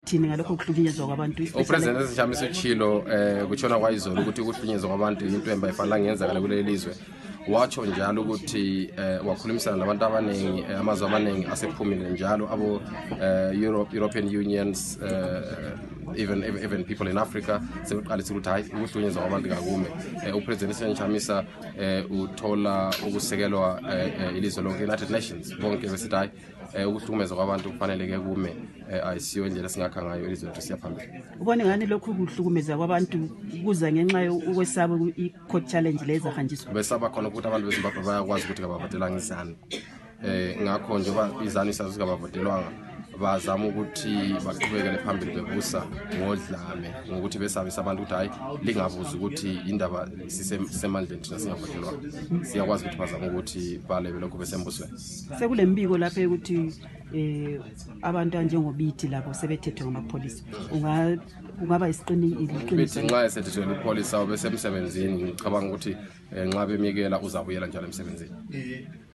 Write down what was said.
thini ngalokho ukuhlukunyezwa kwabantu upresident eziChamisa uchilo kuchona kwayizolo ukuthi ukuhlukunyezwa kwabantu into emba ifanele ngenzakala kuleli lizwe wacho njalo ukuthi wakhulumisana nabantu abanengi amazwe amaningi asephumile njalo abo European Unions even people in Africa sebeqalisa ukuthi hayi ukuhlukunyezwa kwabantu ngakume upresident eziChamisa uthola ukusekelwa ilizwe lonke United Nations bonke besithi hayi ukuhlukumeza kwabantu kufanele kume ayisiyo indlela singakha ngayo ilizwe lethu siyaphambili. Ubone ngani lokhu ukuhlukumeza kwabantu kuza ngenxa yokwesaba i-court challenge leza hanjiswa besaba khona ukuthi abantu beZimbabwe bayakwazi ukuthi kabavotelanga izanu ngakho njengoba izanu isazikabavotelwanga bazama ukuthi baqhubekele phambili bebusa ngodlame ngokuthi besabisa abantu ukuthi hayi lingabuza ukuthi indaba sisemandleni thina singavotelwa siyakwazi ukuthi bazama ukuthi balebe lokho besembusweni sekulembiko lapha ukuthi abantu njengobithi labo sebethethwe ngamapholisa ungaba isiqiniso nxa esethethwe ipholisa obesemsebenzini ngicabanga ukuthi nxa bemikela uzabuyela njalo emsebenzini.